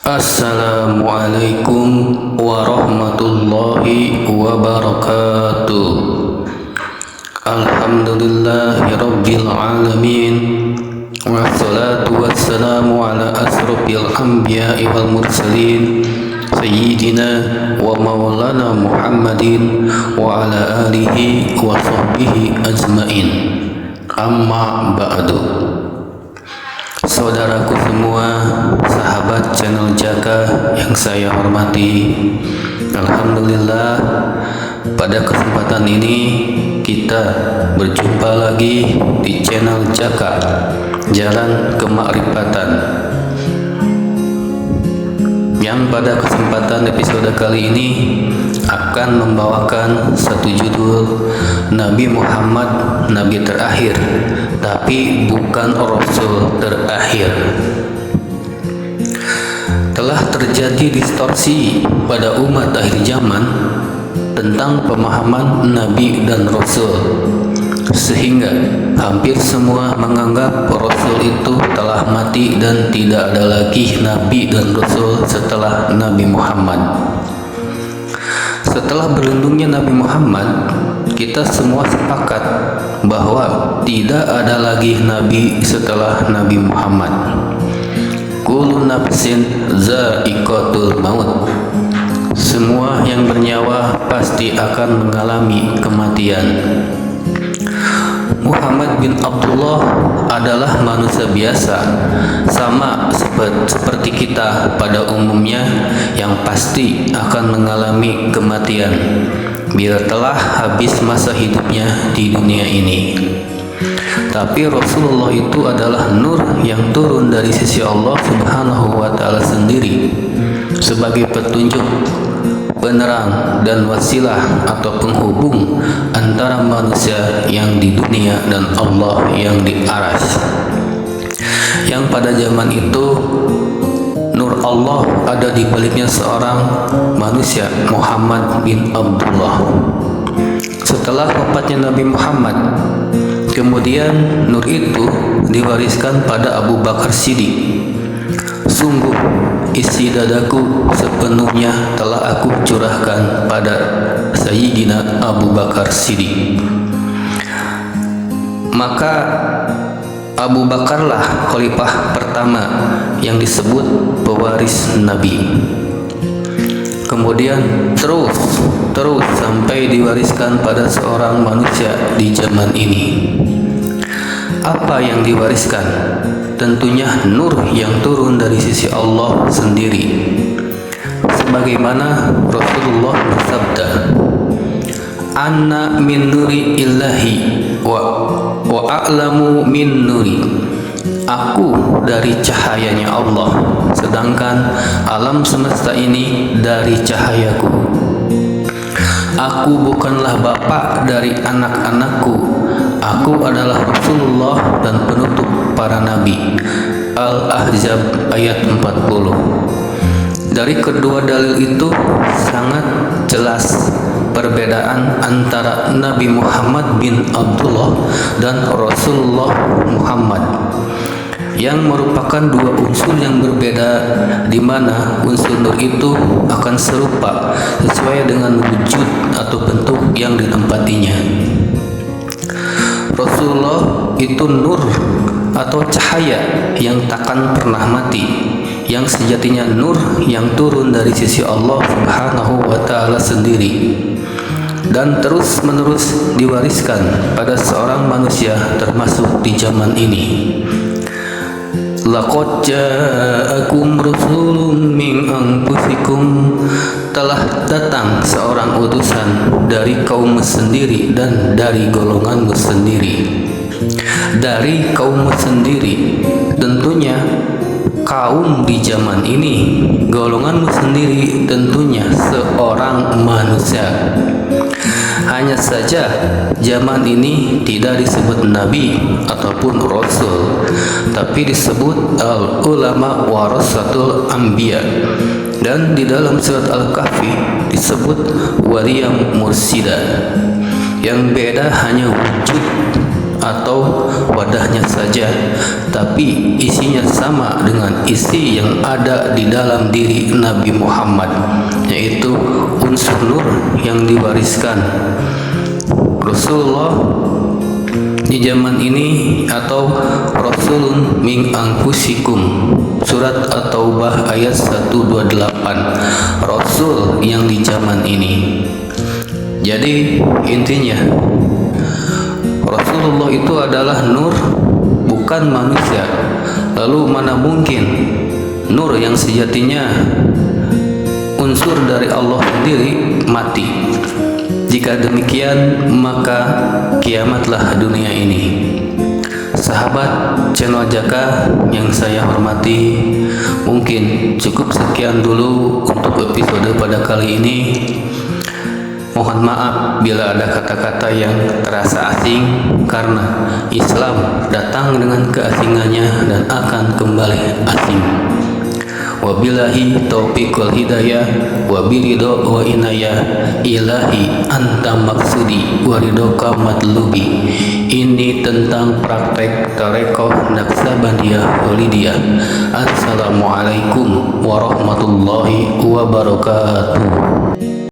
Assalamualaikum warahmatullahi wabarakatuh. Alhamdulillahi rabbil alamin. Wassalatu wassalamu ala asrofil anbiya'i wal mursalin Sayyidina wa maulana Muhammadin wa ala alihi wa sahbihi ajmain. Amma ba'du. Saudaraku semua, sahabat channel Jaka yang saya hormati, alhamdulillah pada kesempatan ini kita berjumpa lagi di channel Jaka, Jalan Kemakrifatan, yang pada kesempatan episode kali ini akan membawakan satu judul Nabi Muhammad Nabi terakhir, tapi bukan Rasul terakhir. Telah terjadi distorsi pada umat akhir zaman tentang pemahaman Nabi dan Rasul, sehingga hampir semua menganggap Rasul itu telah mati dan tidak ada lagi Nabi dan Rasul setelah Nabi Muhammad. Setelah berlindungnya Nabi Muhammad, kita semua sepakat bahwa tidak ada lagi Nabi setelah Nabi Muhammad. Kullu nafsin za'iqatul maut. Semua yang bernyawa pasti akan mengalami kematian. Muhammad bin Abdullah adalah manusia biasa, sama seperti kita pada umumnya, yang pasti akan mengalami kematian bila telah habis masa hidupnya di dunia ini. Tapi Rasulullah itu adalah nur yang turun dari sisi Allah Subhanahu wa Ta'ala sendiri, sebagai petunjuk, penerang dan wasilah atau penghubung antara manusia yang di dunia dan Allah yang di aras. Yang pada zaman itu nur Allah ada di baliknya seorang manusia, Muhammad bin Abdullah. Setelah wafatnya Nabi Muhammad, kemudian nur itu diwariskan pada Abu Bakar Siddiq. Sungguh isi dadaku sepenuhnya telah aku curahkan pada Sayyidina Abu Bakar Siddiq. Maka Abu Bakarlah khalifah pertama yang disebut pewaris Nabi. Kemudian terus sampai diwariskan pada seorang manusia di zaman ini. Apa yang diwariskan? Tentunya nur yang turun dari sisi Allah sendiri. Sebagaimana Rasulullah bersabda, "Anna min nuri illahi wa a'lamu min nuri." Aku dari cahayanya Allah, sedangkan alam semesta ini dari cahayaku. Aku bukanlah bapak dari anak-anakku. Aku adalah Rasulullah dan penutup para nabi. Al-Ahzab ayat 40. Dari kedua dalil itu sangat jelas perbedaan antara Nabi Muhammad bin Abdullah dan Rasulullah Muhammad, yang merupakan dua unsur yang berbeda, di mana unsur nur itu akan serupa sesuai dengan wujud atau bentuk yang ditempatinya. Rasulullah itu nur atau cahaya yang takkan pernah mati, yang sejatinya nur yang turun dari sisi Allah Subhanahu wa Ta'ala sendiri, dan terus menerus diwariskan pada seorang manusia termasuk di zaman ini. Laqad ja'akum rasulun min anfusikum. Telah datang seorang utusan dari kaummu sendiri dan dari golonganmu sendiri. Dari kaummu sendiri, tentunya kaum di zaman ini. Golonganmu sendiri tentunya seorang manusia. Hanya saja zaman ini tidak disebut nabi ataupun rasul, tapi disebut al-ulama warasatul anbiya. Dan di dalam surat Al-Kahfi disebut wariyam mursida. Yang beda hanya wujud atau wadahnya saja, tapi isinya sama dengan isi yang ada di dalam diri Nabi Muhammad, yaitu unsur nur yang diwariskan Rasulullah di zaman ini, atau Rasulun min anfusikum, surat At-Taubah ayat 128, Rasul yang di zaman ini. Jadi intinya Rasulullah itu adalah nur, bukan manusia. Lalu mana mungkin nur yang sejatinya unsur dari Allah sendiri mati? Jika demikian, maka kiamatlah dunia ini. Sahabat channel Jaka yang saya hormati, mungkin cukup sekian dulu untuk episode pada kali ini. Mohon maaf bila ada kata-kata yang terasa asing, karena Islam datang dengan keasingannya dan akan kembali asing. Wabillahi taufiq wal hidayah, wabilidho wa inayah, ilahi anta maksudi waridoka matlubi. Ini tentang praktek tarekoh Naqsabandiyah Walidiyah. Assalamualaikum warahmatullahi wabarakatuh.